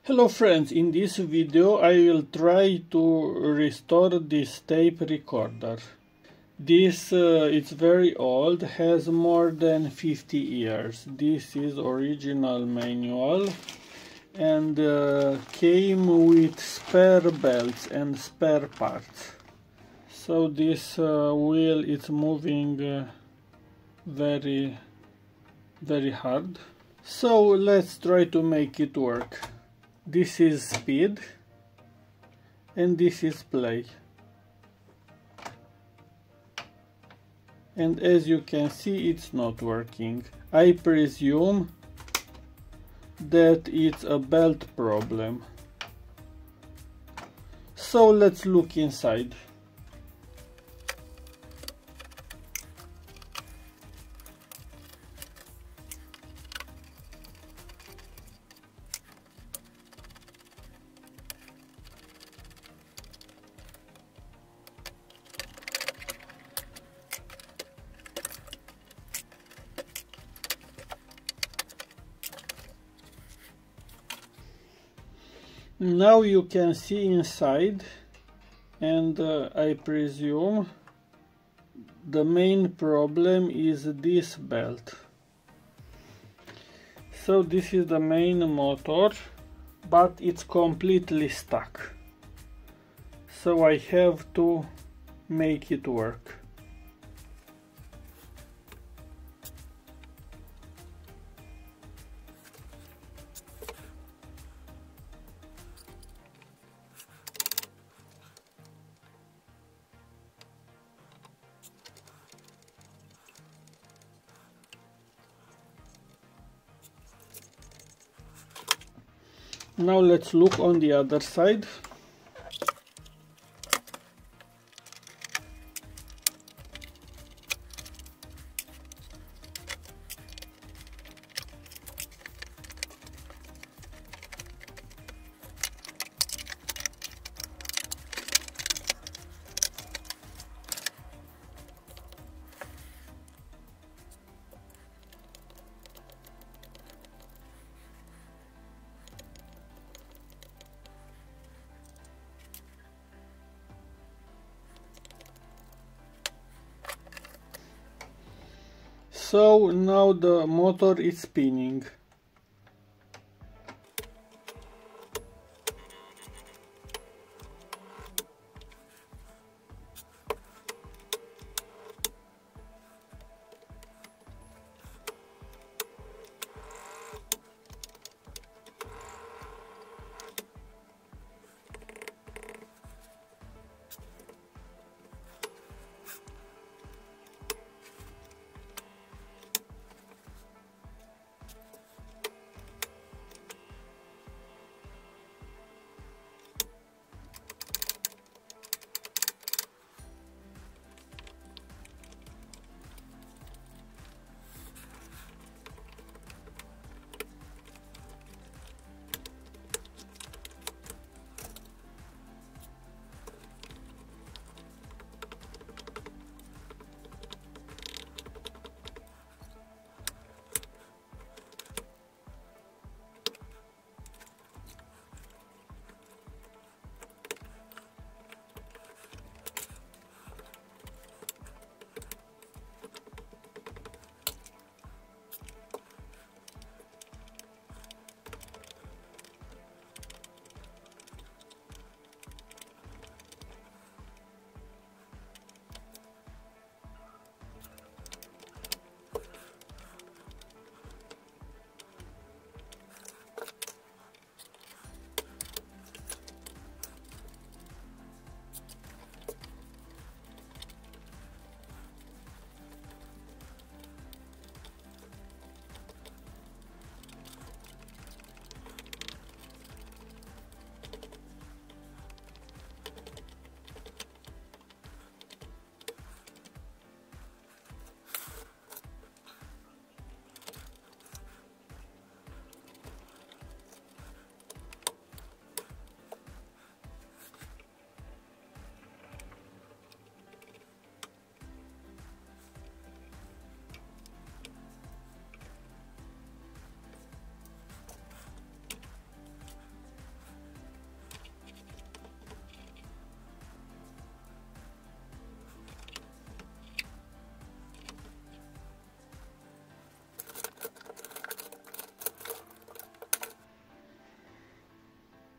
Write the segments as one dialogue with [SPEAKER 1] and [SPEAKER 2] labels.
[SPEAKER 1] Hello friends, in this video I will try to restore this tape recorder. This it's very old, has more than 50 years. This is original manual and came with spare belts and spare parts. So this wheel is moving very hard. So let's try to make it work. This is speed and this is play, and as you can see it's not working. I presume that it's a belt problem, so let's look inside. Now you can see inside, and I presume the main problem is this belt. So this is the main motor, but it's completely stuck. So I have to make it work. Now let's look on the other side. So now the motor is spinning.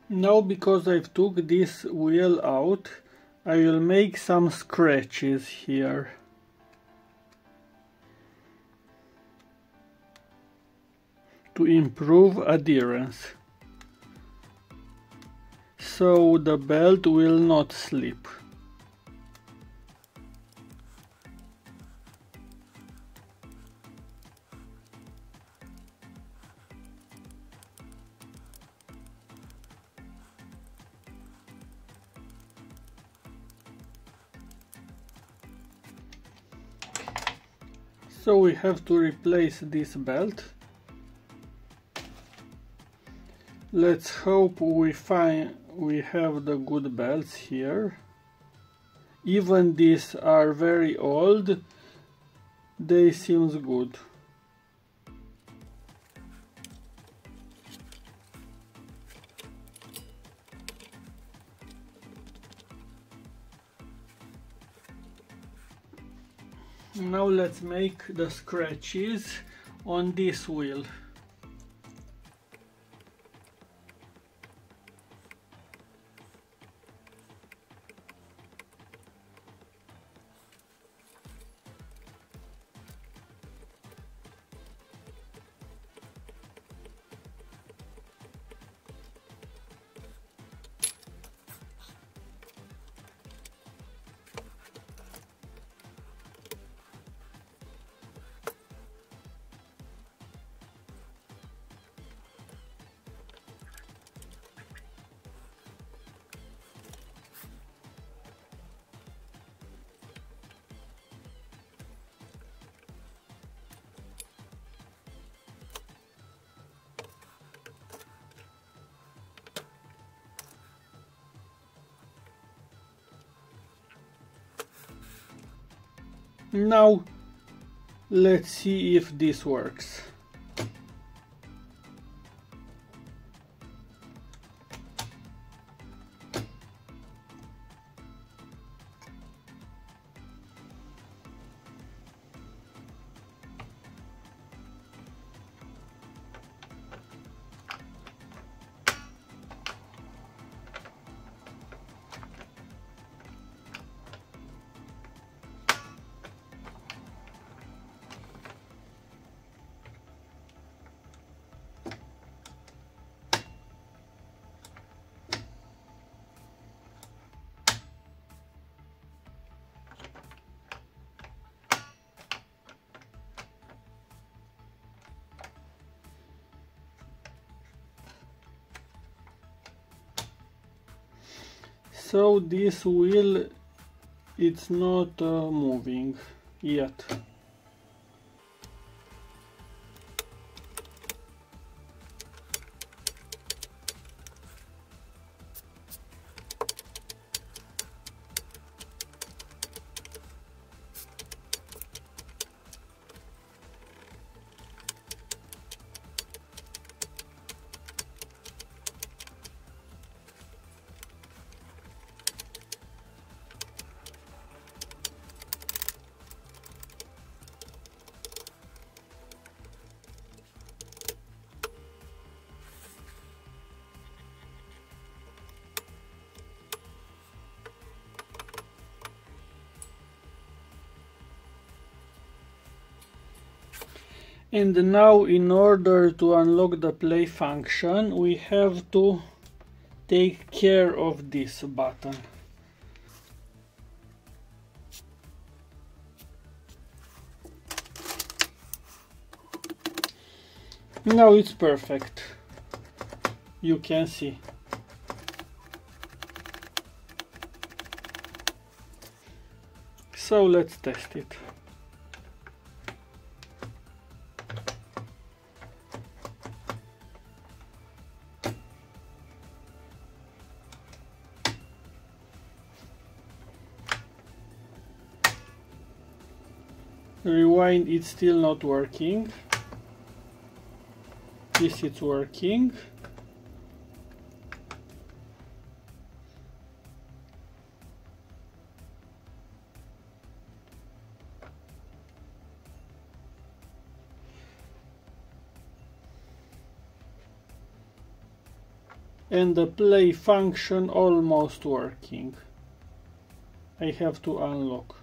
[SPEAKER 1] Now, because I've took this wheel out, I will make some scratches here. To improve adherence, so the belt will not slip. So we have to replace this belt. Let's hope we have the good belts here. Even these are very old, they seems good. Now let's make the scratches on this wheel. Now let's see if this works. So this wheel, it's not moving yet. And now, in order to unlock the play function, we have to take care of this button. Now it's perfect. You can see. So let's test it. Rewind, it's still not working. This it's working. and the play function almost working. I have to unlock.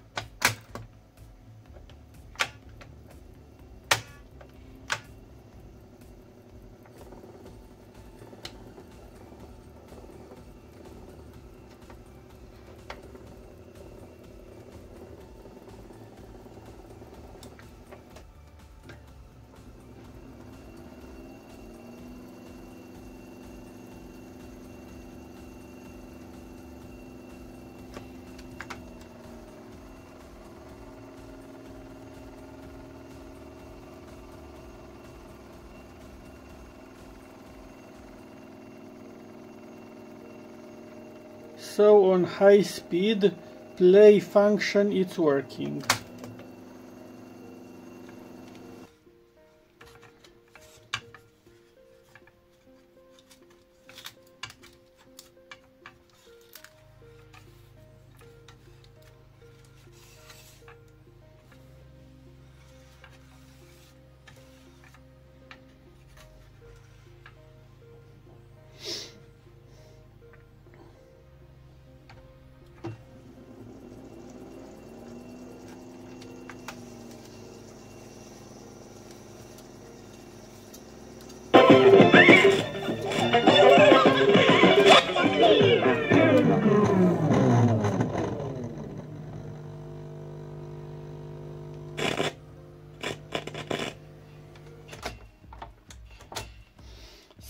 [SPEAKER 1] So on high speed, play function is working.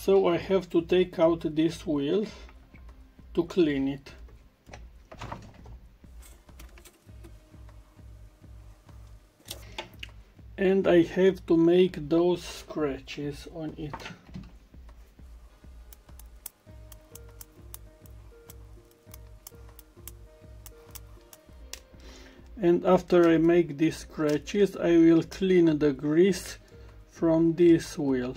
[SPEAKER 1] So I have to take out this wheel to clean it. And I have to make those scratches on it. And after I make these scratches, I will clean the grease from this wheel.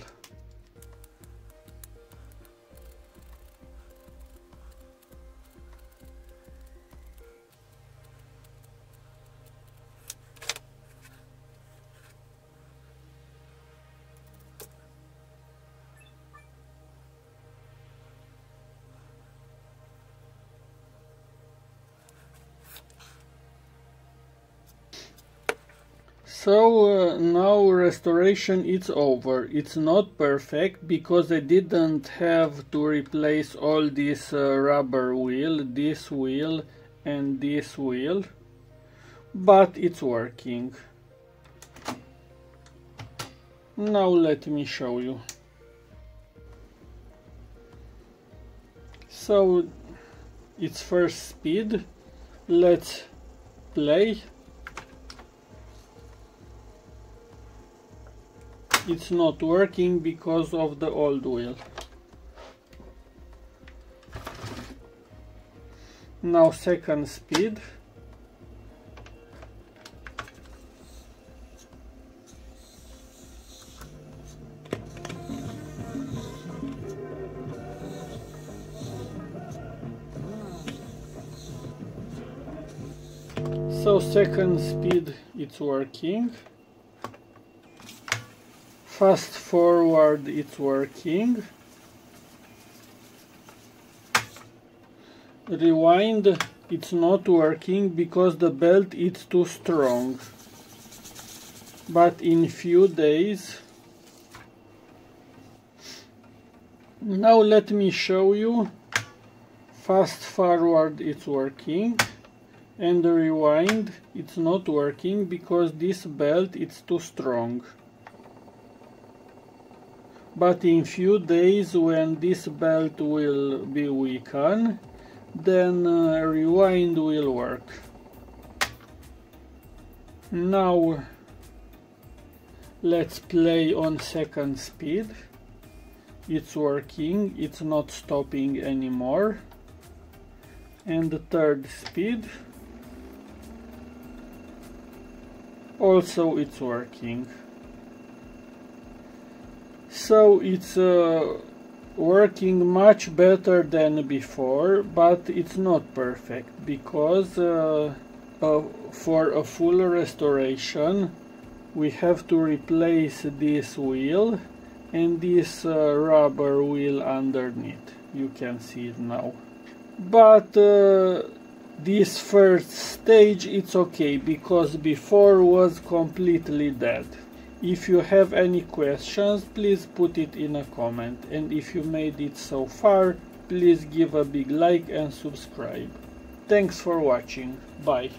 [SPEAKER 1] So now restoration is over. It's not perfect because I didn't have to replace all this rubber wheel, this wheel and this wheel, but it's working. Now let me show you. So it's first speed. Let's play. It's not working because of the old wheel. Now second speed. So second speed, it's working. Fast forward, it's working. Rewind, it's not working because the belt is too strong. But in few days. Now let me show you. Fast forward, it's working. And rewind, it's not working because this belt is too strong. But in few days, when this belt will be weakened, then rewind will work. Now let's play on second speed. It's working, it's not stopping anymore. And the third speed, also it's working. So it's working much better than before, but it's not perfect because for a full restoration we have to replace this wheel and this rubber wheel underneath. you can see it now. But this first stage it's okay, because before was completely dead. If you have any questions, please put it in a comment, and if you made it so far, please give a big like and subscribe. Thanks for watching. Bye.